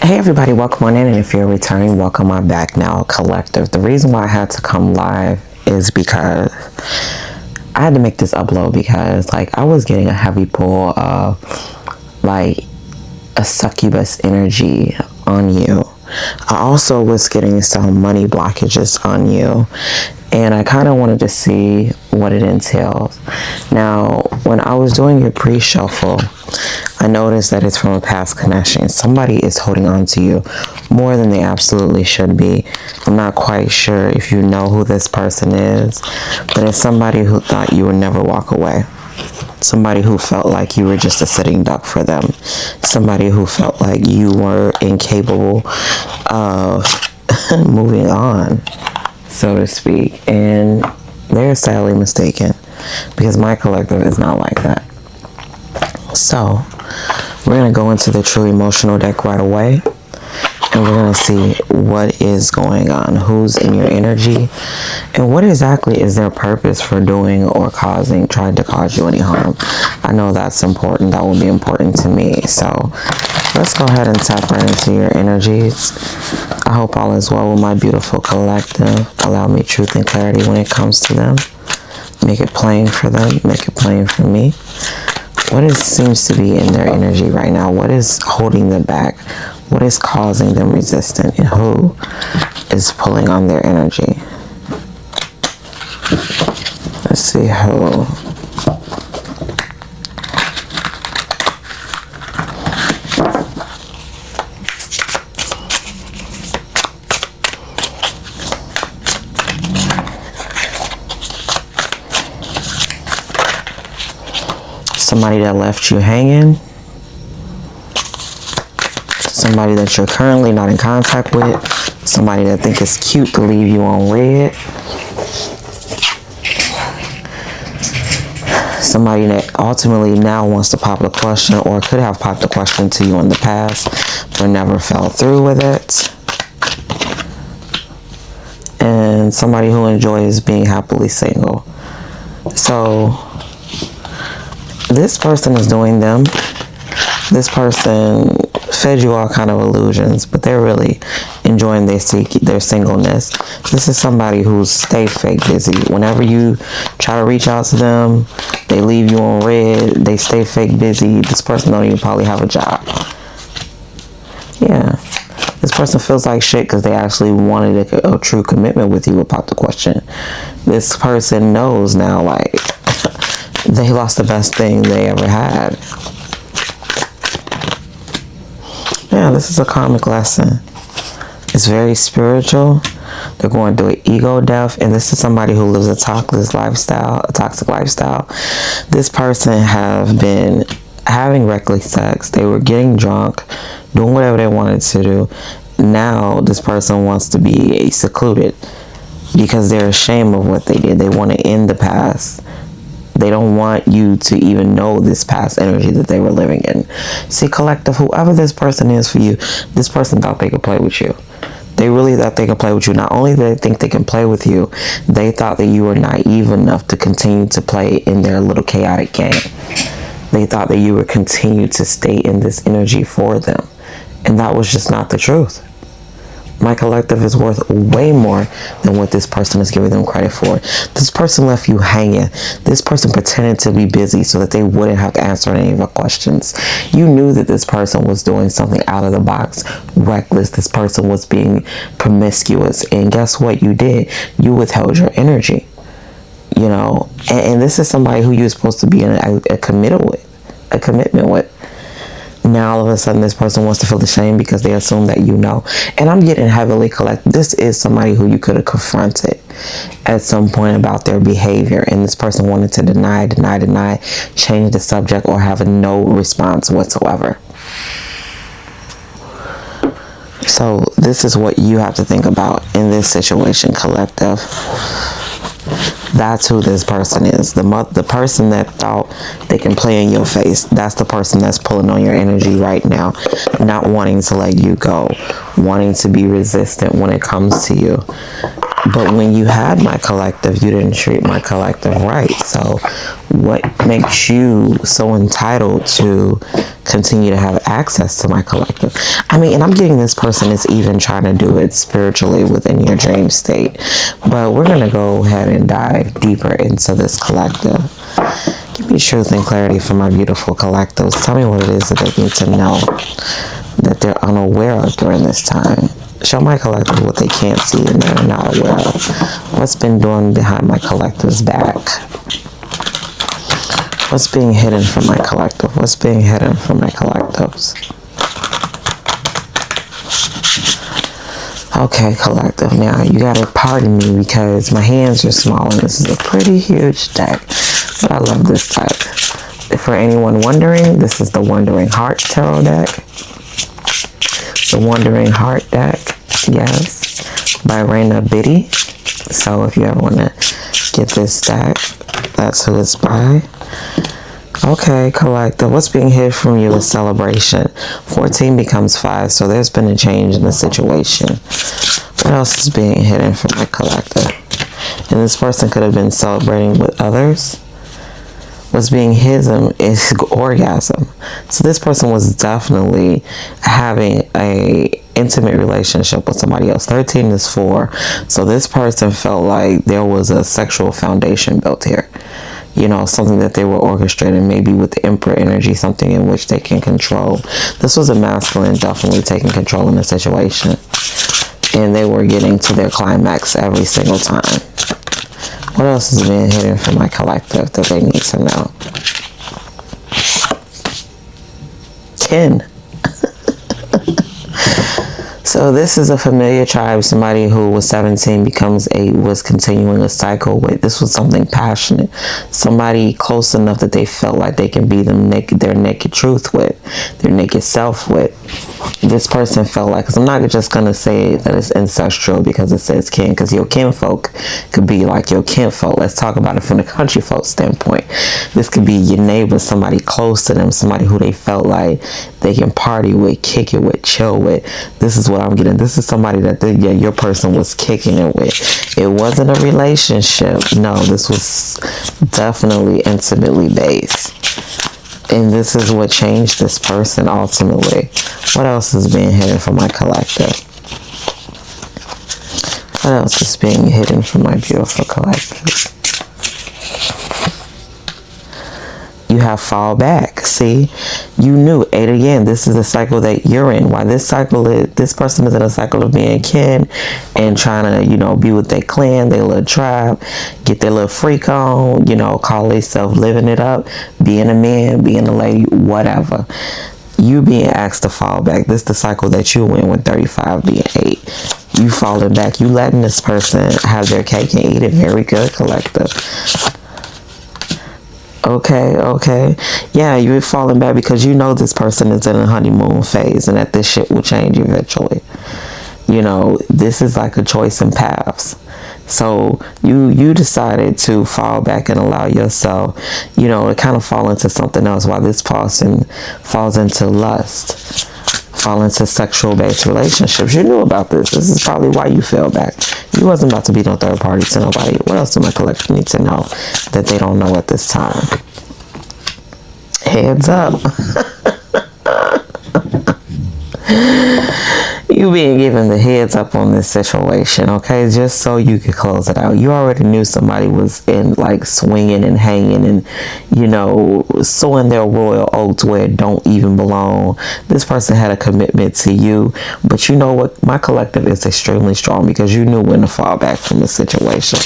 Hey everybody, welcome on in, and if you're returning, welcome on back now, collective. The reason why I had to come live is because I had to make this upload because I was getting a heavy pull of a succubus energy on you. I also was getting some money blockages on you, and I kind of wanted to see what it entails. Now, when I was doing your pre-shuffle, I noticed that it's from a past connection. Somebody is holding on to you more than they absolutely should be. I'm not quite sure if you know who this person is, but it's somebody who thought you would never walk away. Somebody who felt like you were just a sitting duck for them. Somebody who felt like you were incapable of moving on, so to speak. And they're sadly mistaken, because my collective is not like that. So we're going to go into the true emotional deck right away, and we're going to see what is going on, who's in your energy, and what exactly is their purpose for doing or trying to cause you any harm. I know that's important. That will be important to me. So let's go ahead and tap right into your energies. I hope all is well with my beautiful collective. Allow me truth and clarity when it comes to them. Make it plain for them. Make it plain for me. What seems to be in their energy right now? What is holding them back? What is causing them resistance? And who is pulling on their energy? Let's see who. Somebody that left you hanging. Somebody that you're currently not in contact with. Somebody that think it's cute to leave you on red. Somebody that ultimately now wants to pop the question, or could have popped the question to you in the past, but never fell through with it. And somebody who enjoys being happily single. So this person is doing them. This person fed you all kind of illusions, but they're really enjoying their singleness. This is somebody who's stay fake busy. Whenever you try to reach out to them, they leave you on red. They stay fake busy. This person don't even probably have a job. Yeah. This person feels like shit because they actually wanted a true commitment with you about the question. This person knows now, they lost the best thing they ever had. Yeah, this is a karmic lesson. It's very spiritual. They're going through an ego death, and this is somebody who lives a toxic lifestyle. This person have been having reckless sex. They were getting drunk, doing whatever they wanted to do. Now this person wants to be secluded because they're ashamed of what they did. They want to end the past. They don't want you to even know this past energy that they were living in. See, collective, whoever this person is for you, this person thought they could play with you. They really thought they could play with you. Not only did they think they can play with you, they thought that you were naive enough to continue to play in their little chaotic game. They thought that you would continue to stay in this energy for them. And that was just not the truth. My collective is worth way more than what this person is giving them credit for. This person left you hanging. This person pretended to be busy so that they wouldn't have to answer any of your questions. You knew that this person was doing something out of the box, reckless. This person was being promiscuous. And guess what you did? You withheld your energy. You know, and this is somebody who you're supposed to be in a commitment with. Now all of a sudden this person wants to feel the shame because they assume that you know. And I'm getting heavily collected. This is somebody who you could have confronted at some point about their behavior, and this person wanted to deny, change the subject, or have no response whatsoever. So this is what you have to think about in this situation, collective. That's who this person is. The person that thought they can play in your face. That's the person that's pulling on your energy right now. Not wanting to let you go. Wanting to be resistant when it comes to you. But when you had my collective, you didn't treat my collective right. So what makes you so entitled to continue to have access to my collective? I mean, and I'm getting this person is even trying to do it spiritually within your dream state. But we're going to go ahead and dive deeper into this collective. Give me truth and clarity for my beautiful collectives. Tell me what it is that they need to know that they're unaware of during this time. Show my collective what they can't see and they're not aware of. What's been doing behind my collective's back? What's being hidden from my collective? What's being hidden from my collectives? Okay, collective. Now, you gotta pardon me because my hands are small and this is a pretty huge deck. But I love this type. For anyone wondering, this is the Wandering Heart Tarot deck. The Wandering Heart deck, yes, by Raina Biddy. So if you ever want to get this deck, that's who it's by. Okay, collective, what's being hid from you is celebration. 14 becomes 5, so there's been a change in the situation. What else is being hidden from my collective? And this person could have been celebrating with others. What's being hidden is orgasm. So this person was definitely having a intimate relationship with somebody else. 13 is 4. So this person felt like there was a sexual foundation built here. You know, something that they were orchestrating, maybe with the Emperor energy, something in which they can control. This was a masculine definitely taking control in the situation. And they were getting to their climax every single time. What else is being hidden from my collective that they need to know? Kin. So this is a familiar tribe, somebody who was 17 was continuing a cycle with. This was something passionate, somebody close enough that they felt like they can be their naked truth with, their naked self with. This person felt like, because I'm not just going to say that it's ancestral because it says kin, because your kinfolk could be like your kinfolk. Let's talk about it from the country folk standpoint. This could be your neighbor, somebody close to them, somebody who they felt like they can party with, kick it with, chill with. This is what I'm getting. This is somebody that your person was kicking it with. It wasn't a relationship. No, this was definitely intimately based. And this is what changed this person ultimately. What else is being hidden from my collective? What else is being hidden from my beautiful collective? You have fall back. See, you knew. 8 again. This is the cycle that you're in. Why this person is in a cycle of being kin and trying to, be with their clan, their little tribe, get their little freak on, call themselves living it up, being a man, being a lady, whatever. You being asked to fall back. This is the cycle that you in with 35 being 8. You falling back. You letting this person have their cake and eat it. Very good, collective. Okay. Yeah, you're falling back because you know this person is in a honeymoon phase and that this shit will change eventually. This is like a choice in paths. So you decided to fall back and allow yourself, to kind of fall into something else while this person falls into lust, fall into sexual based relationships. You knew about this. This is probably why you fell back. You wasn't about to be no third party to nobody. What else do my collective need to know that they don't know at this time? Heads up. You being given the heads up on this situation, okay? Just so you could close it out. You already knew somebody was in like swinging and hanging and, sowing their royal oats where it don't even belong. This person had a commitment to you, but you know what? My collective is extremely strong because you knew when to fall back from the situation.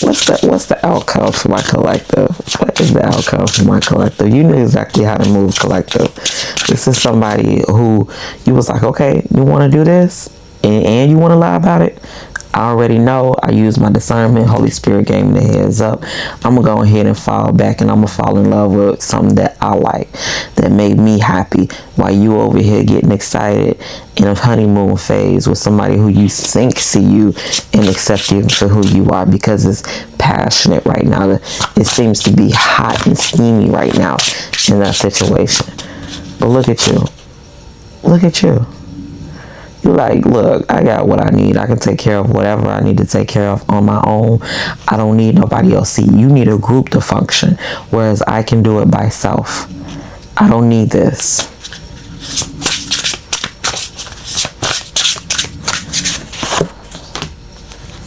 What's the outcome for my collective? What is the outcome for my collective? You knew exactly how to move, collective. This is somebody who you was like, okay, you want to do this and you want to lie about it? I already know. I use my discernment. Holy Spirit gave me the heads up. I'm going to go ahead and fall back and I'm going to fall in love with something that I like, that made me happy, while you over here getting excited in a honeymoon phase with somebody who you think see you and accept you for who you are because it's passionate right now. It seems to be hot and steamy right now in that situation. But look at you. Look at you. You're like, look, I got what I need. I can take care of whatever I need to take care of on my own. I don't need nobody else. See, you need a group to function, whereas I can do it by self. I don't need this.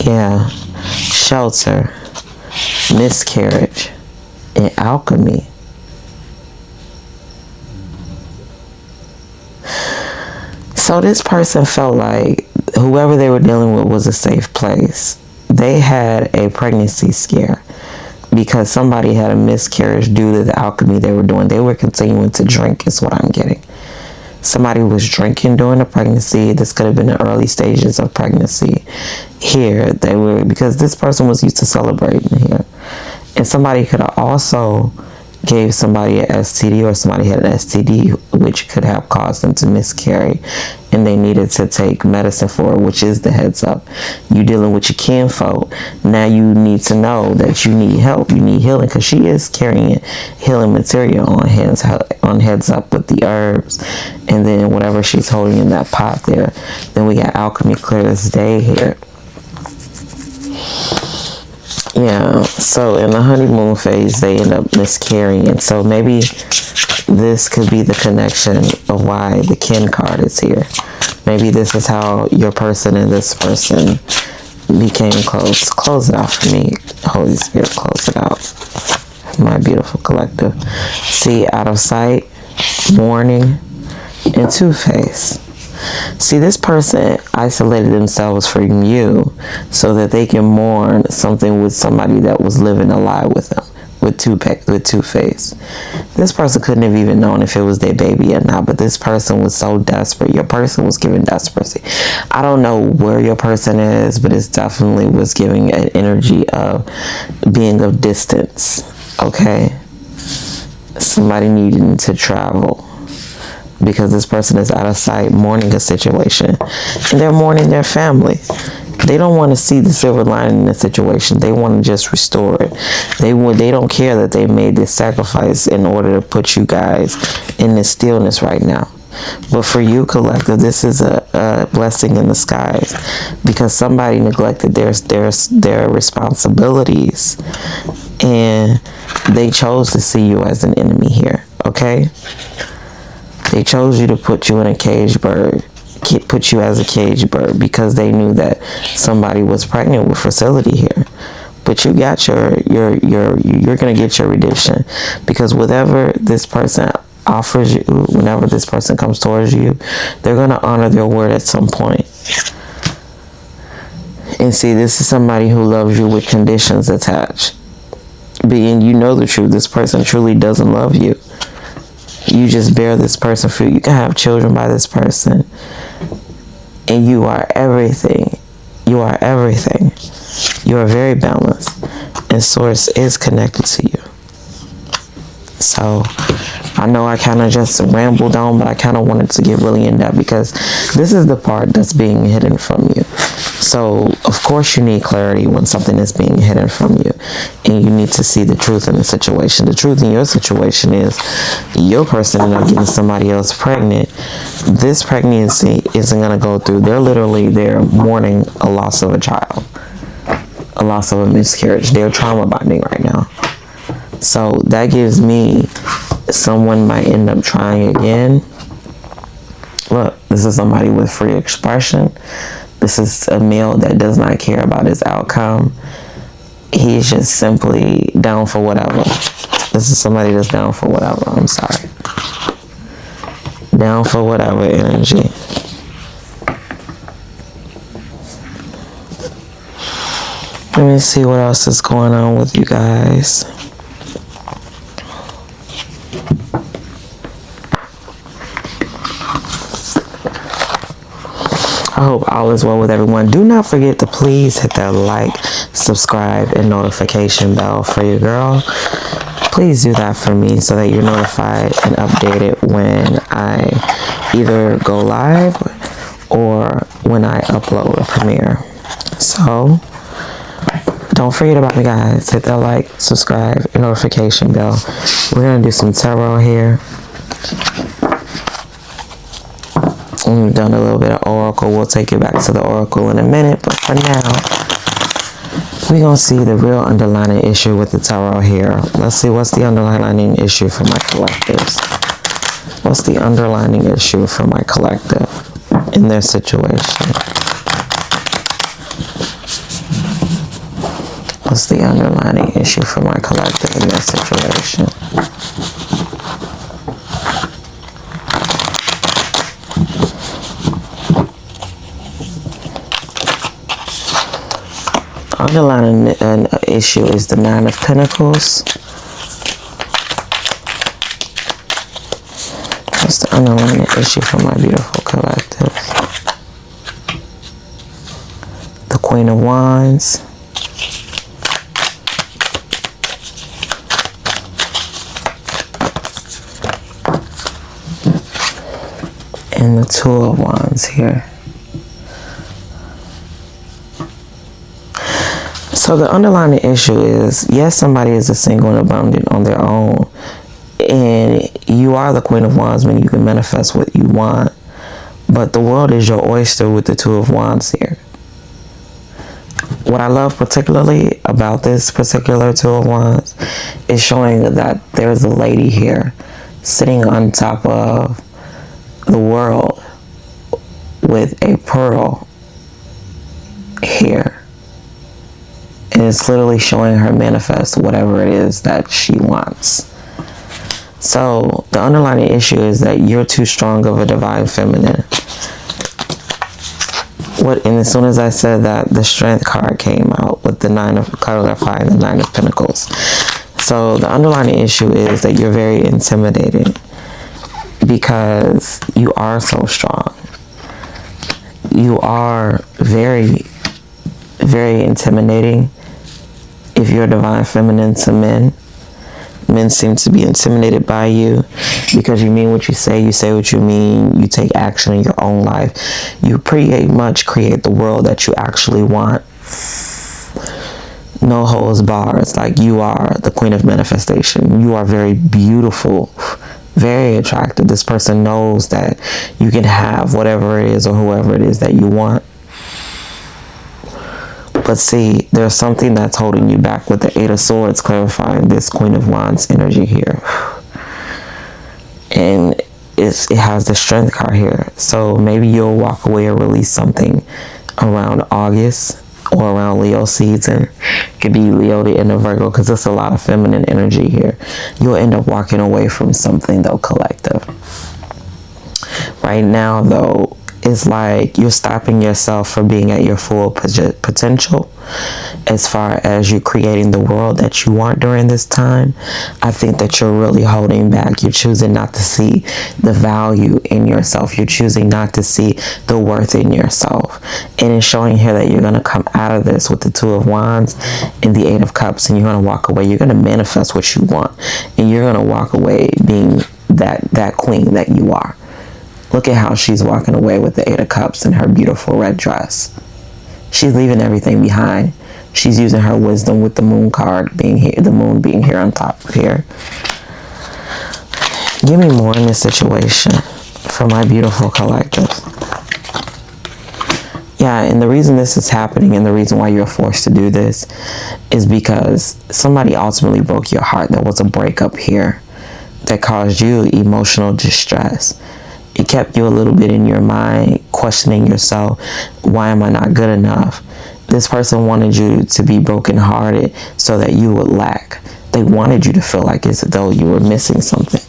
Yeah. Shelter, miscarriage, and alchemy. So this person felt like whoever they were dealing with was a safe place. They had a pregnancy scare because somebody had a miscarriage due to the alchemy they were doing. They were continuing to drink is what I'm getting. Somebody was drinking during the pregnancy. This could have been the early stages of pregnancy. Here, they were, because this person was used to celebrating here. And somebody could have also gave somebody an STD, or somebody had an STD, which could have caused them to miscarry, and they needed to take medicine for it, which is the heads up. You dealing with your kinfolk. Now you need to know that you need help. You need healing, because she is carrying healing material on heads up with the herbs, and then whatever she's holding in that pot there. Then we got alchemy clear as day here. Yeah, so in the honeymoon phase, they end up miscarrying. And so maybe this could be the connection of why the kin card is here. Maybe this is how your person and this person became close. Close it out for me. Holy Spirit, close it out. My beautiful collective. See, out of sight, mourning, and two-face. See, this person isolated themselves from you so that they can mourn something with somebody that was living a lie with them, with two-face. This person couldn't have even known if it was their baby or not, but this person was so desperate. Your person was giving desperacy. I don't know where your person is, but it definitely was giving an energy of being of distance, okay? Somebody needing to travel, because this person is out of sight, mourning a situation, and they're mourning their family. They don't want to see the silver lining in the situation. They want to just restore it. They don't care that they made this sacrifice in order to put you guys in this stillness right now. But for you, collective, this is a blessing in the skies, because somebody neglected their responsibilities, and they chose to see you as an enemy here, okay? They chose you to put you in a cage bird, put you as a cage bird, because they knew that somebody was pregnant with facility here. But you got you're gonna get your redemption, because whatever this person offers you, whenever this person comes towards you, they're gonna honor their word at some point. And see, this is somebody who loves you with conditions attached. Being, you know the truth, this person truly doesn't love you. You just bear this person fruit. You can have children by this person, and you are everything. You are everything. You are very balanced, and source is connected to you. So I know I kind of just rambled on, but I kind of wanted to get really in depth, because this is the part that's being hidden from you. So of course you need clarity when something is being hidden from you, and you need to see the truth in the situation. The truth in your situation is your person ended up getting somebody else pregnant. This pregnancy isn't going to go through. They're mourning a loss of a child, a loss of a miscarriage. They're trauma bonding right now. So that gives me someone might end up trying again. Look, this is somebody with free expression. This is a male that does not care about his outcome. He's just simply down for whatever. This is somebody that's down for whatever. I'm sorry. Down for whatever energy. Let me see what else is going on with you guys. I hope all is well with everyone. Do not forget to please hit that like, subscribe, and notification bell for your girl. Please do that for me so that you're notified and updated when I either go live or when I upload a premiere. So don't forget about me, guys. Hit that like, subscribe, and notification bell. We're going to do some tarot here. We've done a little bit of oracle. We'll take it back to the oracle in a minute, but for now, we're going to see the real underlying issue with the tarot here. Let's see what's the underlying issue for my collectives. What's the underlying issue for my collective in their situation? What's the underlying issue for my collective in their situation? Underlying issue is the Nine of Pentacles. What's the underlying issue for my beautiful collective? The Queen of Wands. And the Two of Wands here. So the underlying issue is, yes, somebody is a single and abundant on their own. And you are the Queen of Wands, meaning you can manifest what you want. But the world is your oyster with the Two of Wands here. What I love particularly about this particular Two of Wands is showing that there's a lady here sitting on top of the world with a pearl here. And it's literally showing her manifest whatever it is that she wants. So the underlying issue is that you're too strong of a divine feminine. And as soon as I said that, the Strength card came out with the clarifying the Nine of Pentacles. So the underlying issue is that you're very intimidating because you are so strong. You are very, very intimidating. If you're a divine feminine to men, men seem to be intimidated by you because you mean what you say what you mean, you take action in your own life. You pretty much create the world that you actually want. No holds bars. Like, you are the Queen of Manifestation. You are very beautiful, very attractive. This person knows that you can have whatever it is or whoever it is that you want. But see, there's something that's holding you back with the Eight of Swords, clarifying this Queen of Wands energy here. And it has the Strength card here. So maybe you'll walk away or release something around August or around Leo season. It could be Leo the end of Virgo, because there's a lot of feminine energy here. You'll end up walking away from something, though, collective. Right now, though, it's like you're stopping yourself from being at your full potential as far as you creating the world that you want during this time. I think that you're really holding back. You're choosing not to see the value in yourself. You're choosing not to see the worth in yourself. And it's showing here that you're going to come out of this with the Two of Wands and the Eight of Cups, and you're going to walk away. You're going to manifest what you want, and you're going to walk away being that queen that you are. Look at how she's walking away with the Eight of Cups in her beautiful red dress. She's leaving everything behind. She's using her wisdom with the Moon card being here, the Moon being here on top here. Give me more in this situation for my beautiful collective. Yeah, and the reason this is happening and the reason why you're forced to do this is because somebody ultimately broke your heart. There was a breakup here that caused you emotional distress. It kept you a little bit in your mind, questioning yourself. Why am I not good enough? This person wanted you to be brokenhearted so that you would lack. They wanted you to feel like it's as though you were missing something.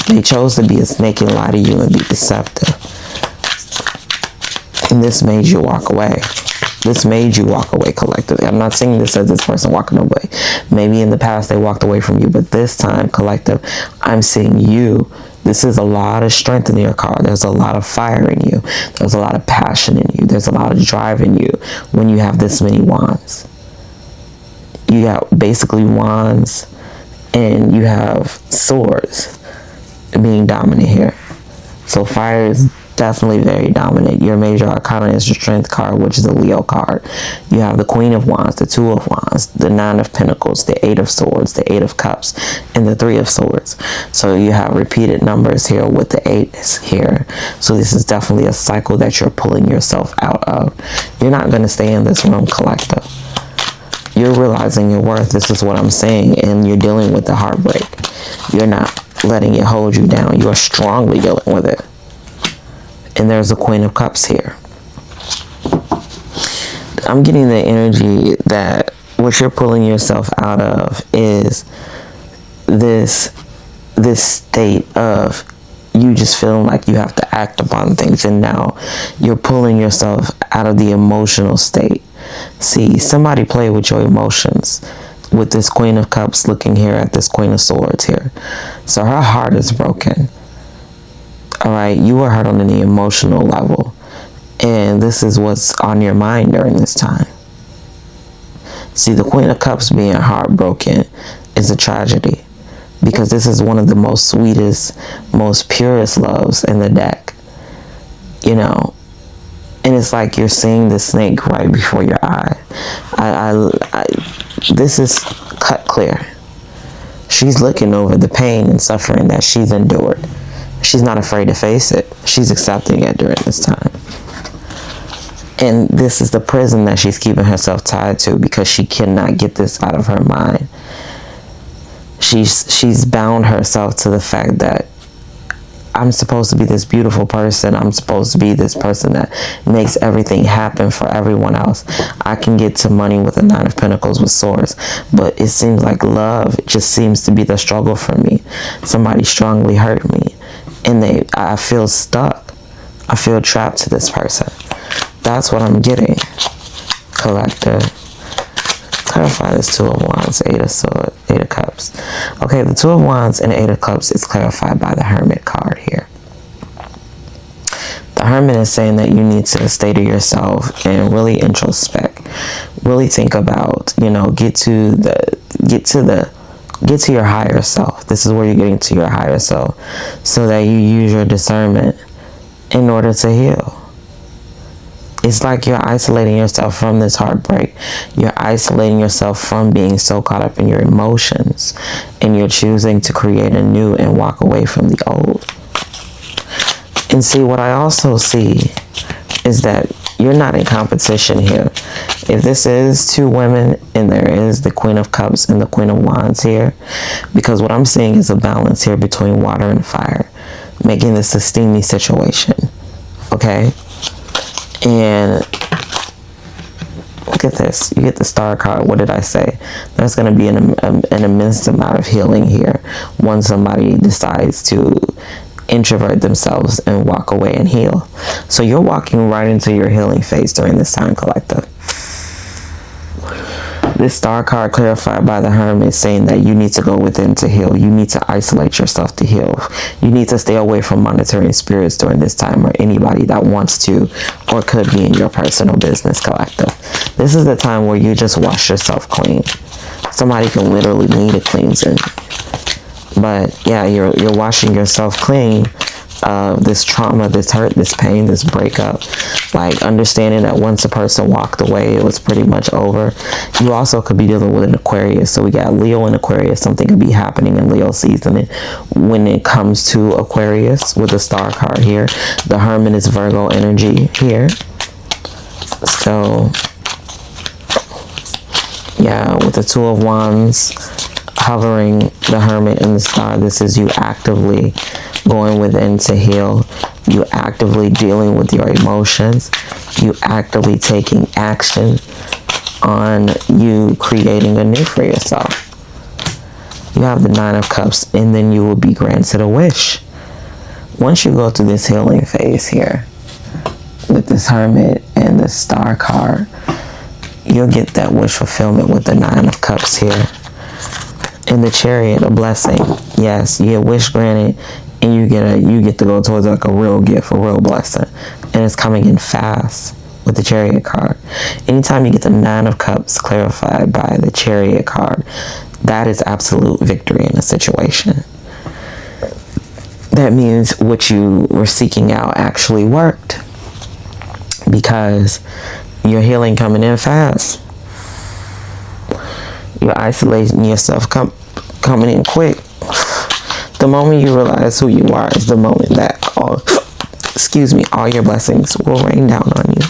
They chose to be a snake and lie to you and be deceptive. And this made you walk away. This made you walk away collectively. I'm not saying this as this person walking away. Maybe in the past they walked away from you, but this time, collective, I'm seeing you. This is a lot of strength in your card. There's a lot of fire in you. There's a lot of passion in you. There's a lot of drive in you when you have this many wands. You got basically wands and you have swords being dominant here. So fire is definitely very dominant. Your major arcana is the Strength card, which is a Leo card. You have the Queen of Wands, the Two of Wands, the Nine of Pentacles, the Eight of Swords, the Eight of Cups, and the Three of Swords. So you have repeated numbers here with the eights here. So this is definitely a cycle that you're pulling yourself out of. You're not going to stay in this room, collective. You're realizing your worth. This is what I'm saying. And you're dealing with the heartbreak. You're not letting it hold you down. You are strongly dealing with it. And there's a Queen of Cups here. I'm getting the energy that what you're pulling yourself out of is this state of you just feeling like you have to act upon things, and now you're pulling yourself out of the emotional state. See, somebody play with your emotions with this Queen of Cups looking here at this Queen of Swords here. So her heart is broken. All right, you were hurt on the emotional level, and this is what's on your mind during this time. See, the Queen of Cups being heartbroken is a tragedy, because this is one of the most sweetest, most purest loves in the deck, you know. And it's like you're seeing the snake right before your eye. This is cut clear. She's looking over the pain and suffering that she's endured. She's not afraid to face it. She's accepting it during this time. And this is the prison that she's keeping herself tied to, because she cannot get this out of her mind. She's bound herself to the fact that I'm supposed to be this beautiful person. I'm supposed to be this person that makes everything happen for everyone else. I can get to money with the Nine of Pentacles with Swords, but it seems like love just seems to be the struggle for me. Somebody strongly hurt me, and I feel stuck. I feel trapped to this person. That's what I'm getting, collector. Clarify this Two of Wands, Eight of Swords, Eight of Cups. Okay, the Two of Wands and Eight of Cups is clarified by the Hermit card here. The Hermit is saying that you need to stay to yourself and really introspect. Really think about, you know, get to your higher self. This is where you're getting to your higher self, so that you use your discernment in order to heal. It's like you're isolating yourself from this heartbreak. You're isolating yourself from being so caught up in your emotions, and you're choosing to create a new and walk away from the old. And see, what I also see is that you're not in competition here. If this is two women and there is the Queen of Cups and the Queen of Wands here, because what I'm seeing is a balance here between water and fire, making this a steamy situation. Okay? And look at this. You get the Star card. What did I say? There's going to be an immense amount of healing here once somebody decides to introvert themselves and walk away and heal. So you're walking right into your healing phase during this time, collective. This Star card clarified by the Hermit saying that you need to go within to heal. You need to isolate yourself to heal. You need to stay away from monitoring spirits during this time, or anybody that wants to or could be in your personal business, collective. This is the time where you just wash yourself clean. Somebody can literally need a cleansing. But yeah, you're washing yourself clean of this trauma, this hurt, this pain, this breakup. Like understanding that once a person walked away, it was pretty much over. You also could be dealing with an Aquarius. So we got Leo and Aquarius. Something could be happening in Leo season when it comes to Aquarius with the Star card here. The Hermit is Virgo energy here. So yeah, with the Two of Wands hovering the Hermit and the Star, this is you actively going within to heal. You actively dealing with your emotions. You actively taking action on you creating anew for yourself. You have the Nine of Cups, and then you will be granted a wish. Once you go through this healing phase here with this Hermit and the Star card, you'll get that wish fulfillment with the Nine of Cups here. In the Chariot, a blessing. Yes, you get wish granted, and you get to go towards like a real gift, a real blessing, and it's coming in fast with the Chariot card. Anytime you get the Nine of Cups clarified by the Chariot card, that is absolute victory in a situation. that means what you were seeking out actually worked, because your healing coming in fast. You're isolating yourself coming in quick. The moment you realize who you are is the moment that all your blessings will rain down on you.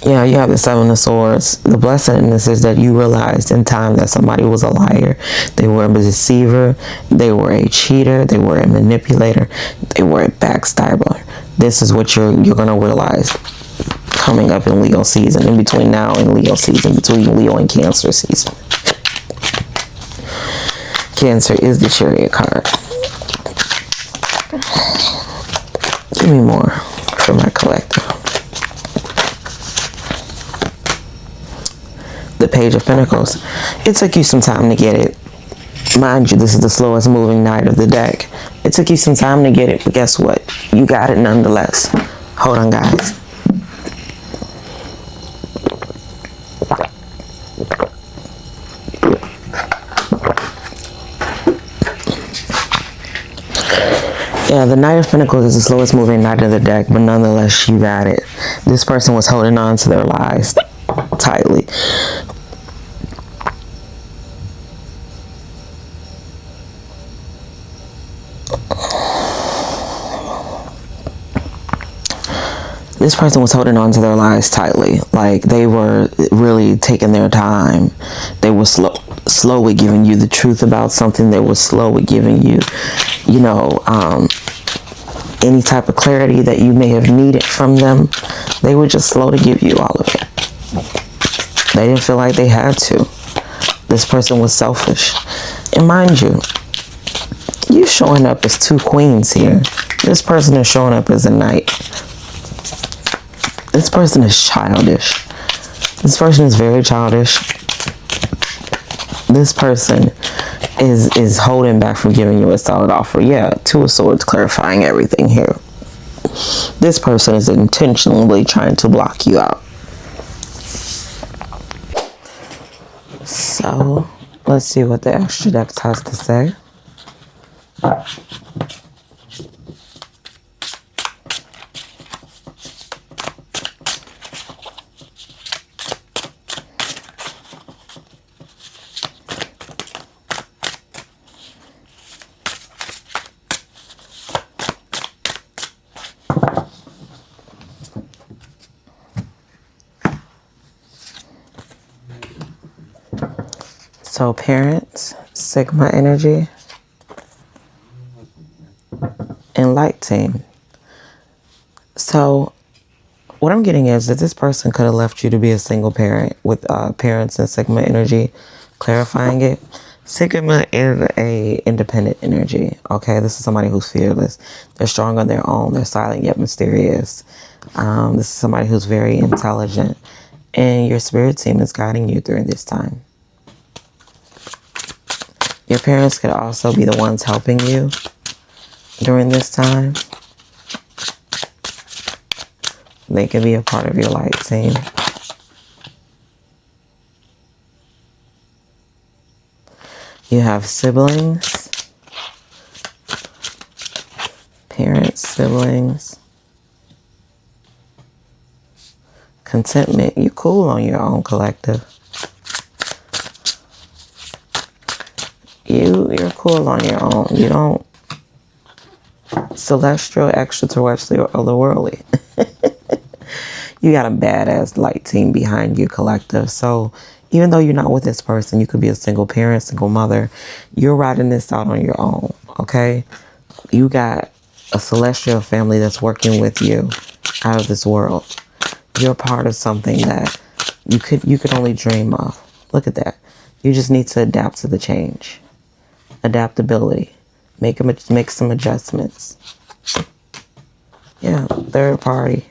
Yeah, you have the Seven of Swords. The blessing in this is that you realized in time that somebody was a liar. They were a deceiver. They were a cheater. They were a manipulator. They were a backstabber. This is what you're going to realize coming up in Leo season, in between now and Leo season, between Leo and Cancer season. Cancer is the Chariot card. Give me more for my collective. The Page of Pentacles. It took you some time to get it. Mind you, this is the slowest moving knight of the deck. It took you some time to get it, but guess what? You got it nonetheless. Hold on, guys. Yeah, the Knight of Pentacles is the slowest moving knight of the deck, but nonetheless, you got it. This person was holding on to their lies tightly. This person was holding on to their lies tightly. Like, they were really taking their time. They were slow with giving you the truth about something. They were slow with giving you, any type of clarity that you may have needed from them. They were just slow to give you all of it. They didn't feel like they had to. This person was selfish. And mind you, you showing up as two queens here. This person is showing up as a knight. This person is childish. This person is very childish. This person is holding back from giving you a solid offer. Yeah, Two of Swords clarifying everything here. This person is intentionally trying to block you out. So, let's see what the extra deck has to say. So parents, Sigma energy, and light team. So what I'm getting is that this person could have left you to be a single parent with parents and Sigma energy, clarifying it. Sigma is a independent energy. Okay, this is somebody who's fearless. They're strong on their own. They're silent yet mysterious. This is somebody who's very intelligent, and your spirit team is guiding you during this time. Your parents could also be the ones helping you during this time. They can be a part of your light team. You have siblings, parents, siblings, contentment. You cool on your own, collective. You're cool on your own. You don't celestial, extraterrestrial, otherworldly. You got a badass light team behind you, collective. So even though you're not with this person, you could be a single parent, single mother. You're riding this out on your own, okay? You got a celestial family that's working with you out of this world. You're part of something that you could only dream of. Look at that. You just need to adapt to the change. Adaptability. Make some adjustments. Yeah, third party.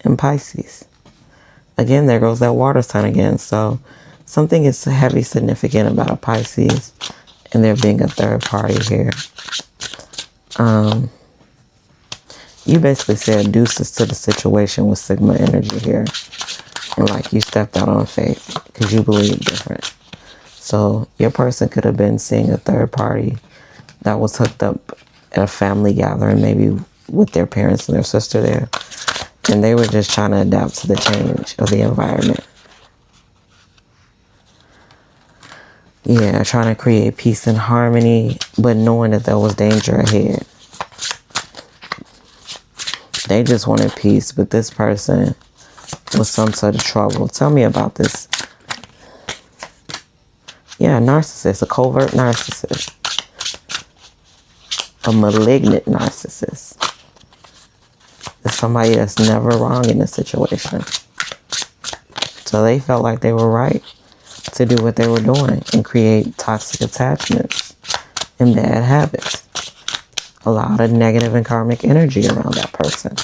And Pisces. Again, there goes that water sign again. So something is heavy significant about a Pisces and there being a third party here. You basically said deuces to the situation with Sigma energy here. And like you stepped out on faith because you believe different. So your person could have been seeing a third party that was hooked up at a family gathering, maybe with their parents and their sister there. And they were just trying to adapt to the change of the environment. Yeah, trying to create peace and harmony, but knowing that there was danger ahead. They just wanted peace, but this person was some sort of trouble. Tell me about this. Yeah, narcissist, a covert narcissist. A malignant narcissist. It's somebody that's never wrong in a situation. So they felt like they were right to do what they were doing and create toxic attachments and bad habits. A lot of negative and karmic energy around that person.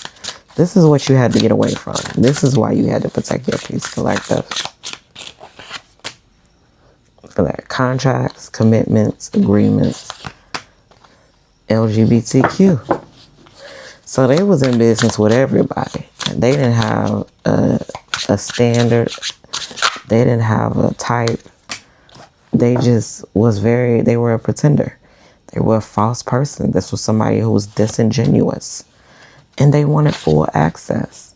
This is what you had to get away from. This is why you had to protect your peace, collective. For that, contracts, commitments, agreements, LGBTQ. So they was in business with everybody. They didn't have a standard. They didn't have a type. They just they were a pretender. They were a false person. This was somebody who was disingenuous. And they wanted full access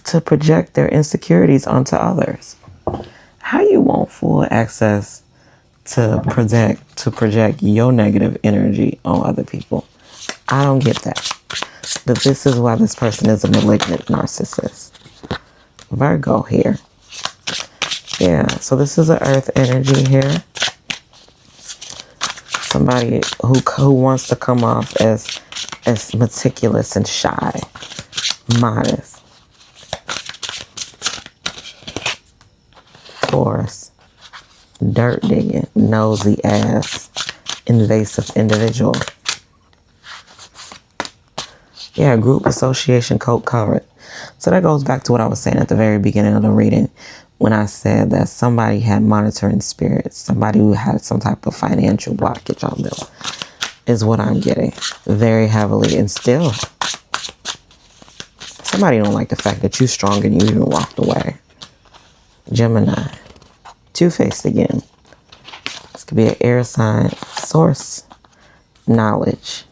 to project their insecurities onto others. How you want full access to project your negative energy on other people? I don't get that. But this is why this person is a malignant narcissist. Virgo here. Yeah, so this is an earth energy here. Somebody who wants to come off as meticulous and shy, modest. Taurus, dirt digging, nosy ass, invasive individual. Yeah, group association code covered. So that goes back to what I was saying at the very beginning of the reading when I said that somebody had monitoring spirits, somebody who had some type of financial blockage on them is what I'm getting very heavily. And still, somebody don't like the fact that you're strong and you even walked away. Gemini, two-faced again. This could be an air sign, source, knowledge.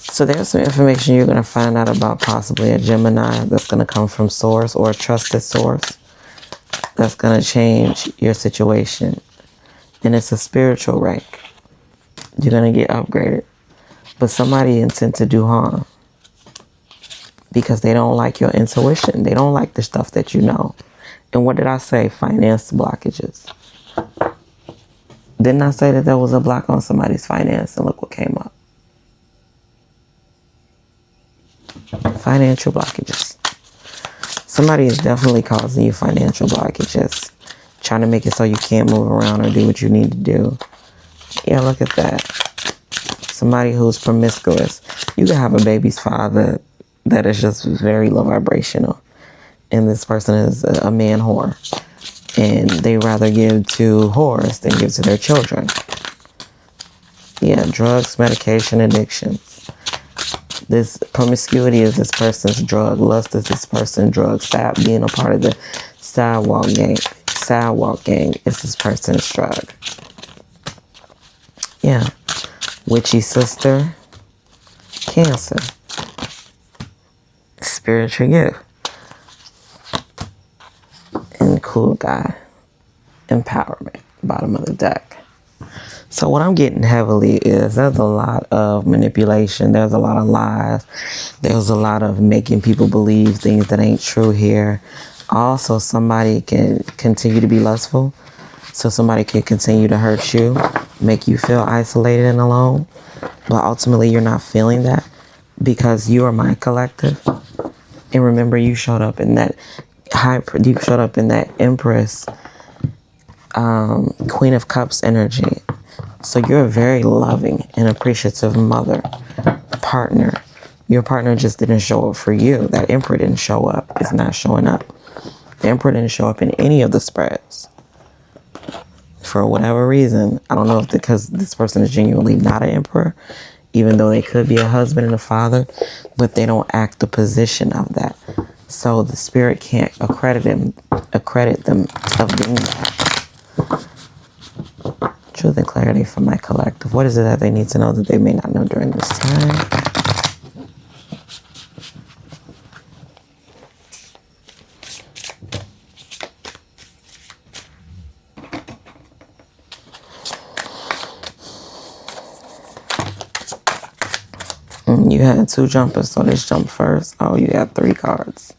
So there's some information you're going to find out about possibly a Gemini that's going to come from source or a trusted source that's going to change your situation. And it's a spiritual rank. You're going to get upgraded. But somebody intends to do harm because they don't like your intuition. They don't like the stuff that you know. And what did I say? Finance blockages. Didn't I say that there was a block on somebody's finance? And look what came up. Financial blockages. Somebody is definitely causing you financial blockages, trying to make it so you can't move around or do what you need to do. Yeah, look at that. Somebody who's promiscuous. You can have a baby's father that is just very low vibrational, and this person is a man whore, and they rather give to whores than give to their children. Yeah, drugs, medication, addiction. This promiscuity is this person's drug. Lust is this person's drug. Being a part of the sidewalk gang is this person's drug. Yeah. Witchy sister. Cancer. Spiritual gift. And cool guy. Empowerment. Bottom of the deck. So what I'm getting heavily is there's a lot of manipulation. There's a lot of lies. There's a lot of making people believe things that ain't true here. Also, somebody can continue to be lustful. So somebody can continue to hurt you, make you feel isolated and alone. But ultimately, you're not feeling that because you are my collective. And remember, you showed up in that Empress, Queen of Cups energy. So you're a very loving and appreciative mother, partner. Your partner just didn't show up for you. That Emperor didn't show up. It's not showing up. The Emperor didn't show up in any of the spreads. For whatever reason, I don't know if because this person is genuinely not an Emperor, even though they could be a husband and a father, but they don't act the position of that. So the spirit can't accredit them of being that. Truth and clarity for my collective. What is it that they need to know that they may not know during this time? You had 2 jumpers, so let's jump first. Oh, you got 3 cards.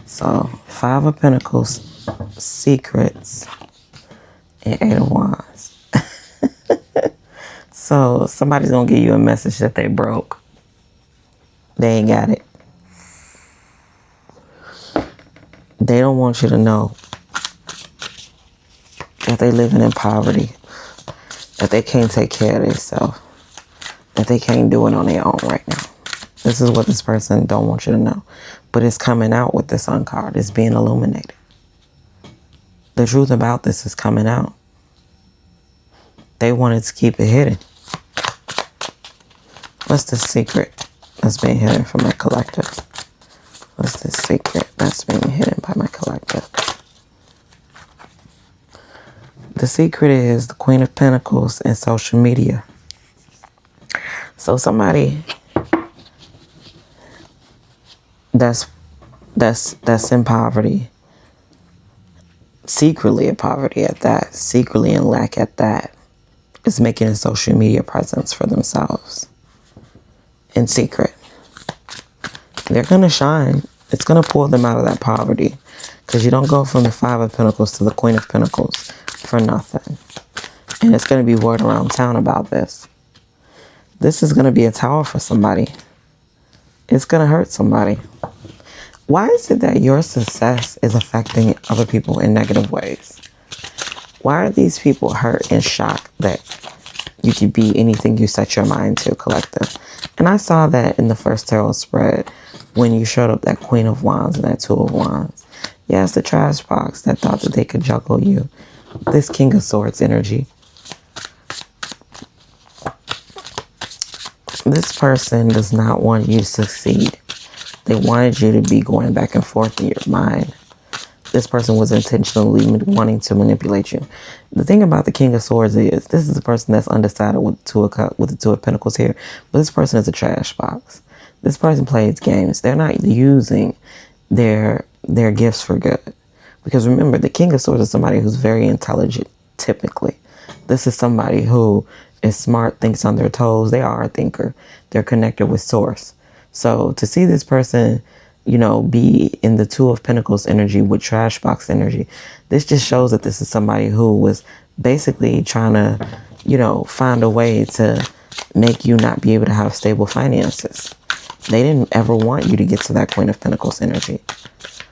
So 5 of Pentacles, Secrets, and 8 of Wands. So somebody's gonna give you a message that they broke. They ain't got it. They don't want you to know that they living in poverty, that they can't take care of themselves, that they can't do it on their own right now. This is what this person don't want you to know. But it's coming out with the Sun card. It's being illuminated. The truth about this is coming out. They wanted to keep it hidden. What's the secret that's being hidden from my collective? What's the secret that's being hidden by my collective? The secret is the Queen of Pentacles and social media. So somebody that's in poverty, secretly in poverty at that, secretly in lack at that, is making a social media presence for themselves in secret. They're gonna shine. It's gonna pull them out of that poverty, because you don't go from the 5 of Pentacles to the Queen of Pentacles for nothing. And it's gonna be word around town about this. This is gonna be a tower for somebody. It's gonna hurt somebody. Why is it that your success is affecting other people in negative ways? Why are these people hurt and shocked that you could be anything you set your mind to, collective? And I saw that in the first tarot spread when you showed up that Queen of Wands and that 2 of Wands. Yes, the trash box that thought that they could juggle you. This King of Swords energy. This person does not want you to succeed. They wanted you to be going back and forth in your mind. This person was intentionally wanting to manipulate you. The thing about the King of Swords is this is a person that's undecided with the 2 of Pentacles here. But this person is a trash box. This person plays games. They're not using their gifts for good. Because remember, the King of Swords is somebody who's very intelligent, typically. This is somebody who is smart, thinks on their toes. They are a thinker. They're connected with Source. So to see this person, you know, be in the 2 of Pentacles energy with trash box energy, this just shows that this is somebody who was basically trying to, you know, find a way to make you not be able to have stable finances. They didn't ever want you to get to that Queen of Pentacles energy.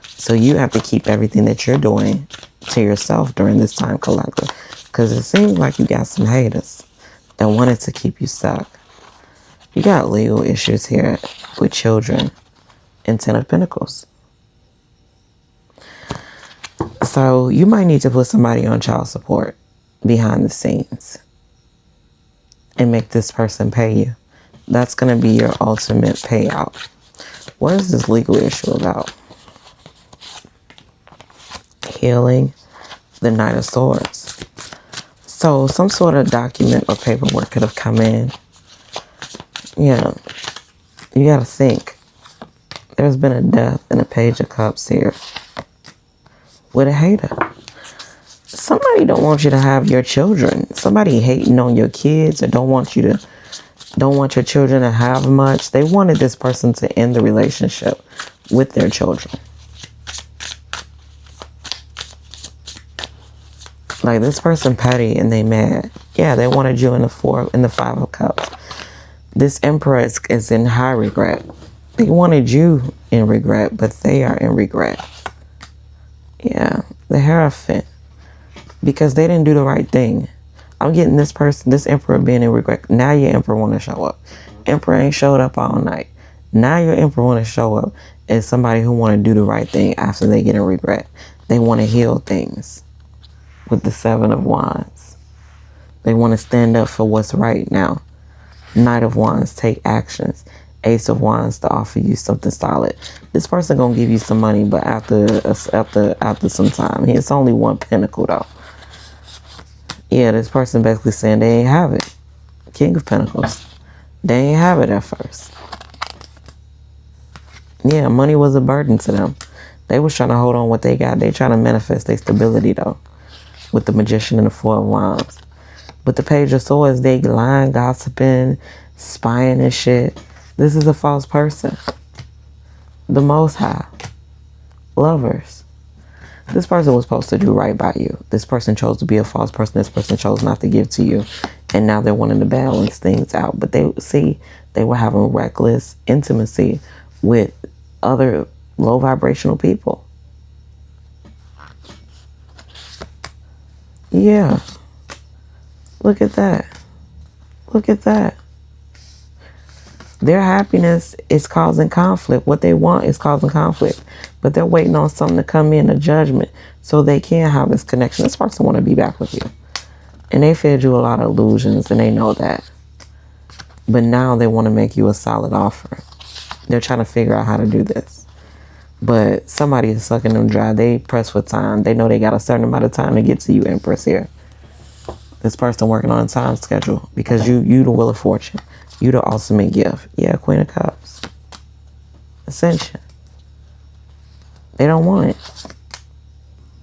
So you have to keep everything that you're doing to yourself during this time, collective. Because it seems like you got some haters that wanted to keep you stuck. You got legal issues here with children and 10 of Pentacles. So you might need to put somebody on child support behind the scenes and make this person pay you. That's going to be your ultimate payout. What is this legal issue about? Healing, the Knight of Swords. So some sort of document or paperwork could have come in. Yeah, you got to think. There's been a death and a Page of Cups here with a hater. Somebody don't want you to have your children. Somebody hating on your kids or don't want your children to have much. They wanted this person to end the relationship with their children. Like, this person petty and they mad. Yeah, they wanted you in the 5 of Cups. This Empress is in high regret. They wanted you in regret, but they are in regret. Yeah, the Hierophant. Because they didn't do the right thing. I'm getting this Emperor being in regret. Now your Emperor want to show up. Emperor ain't showed up all night. Now your Emperor want to show up as somebody who want to do the right thing after they get in regret. They want to heal things with the 7 of Wands. They want to stand up for what's right now. Knight of Wands, take actions. Ace of Wands to offer you something solid. This person gonna give you some money, but after some time. It's only one pentacle though. Yeah, this person basically saying they ain't have it. King of Pentacles. They ain't have it at first. Yeah, money was a burden to them. They was trying to hold on what they got. They trying to manifest their stability though. With the Magician and the Four of Wands. With the Page of Swords, they lying, gossiping, spying and shit. This is a false person. The Most High. Lovers. This person was supposed to do right by you. This person chose to be a false person. This person chose not to give to you. And now they're wanting to balance things out. But they were having reckless intimacy with other low vibrational people. Yeah. Look at that. Look at that. Their happiness is causing conflict. What they want is causing conflict. But they're waiting on something to come in, a judgment, so they can have this connection. This person want to be back with you. And they fed you a lot of illusions, and they know that. But now they want to make you a solid offer. They're trying to figure out how to do this. But somebody is sucking them dry. They press for time. They know they got a certain amount of time to get to you, Empress, here. This person working on a time schedule because you the Wheel of Fortune. You the ultimate gift. Yeah, Queen of Cups. Ascension. They don't want it.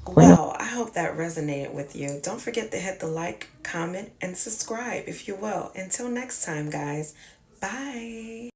Well, I hope that resonated with you. Don't forget to hit the like, comment, and subscribe if you will. Until next time, guys. Bye.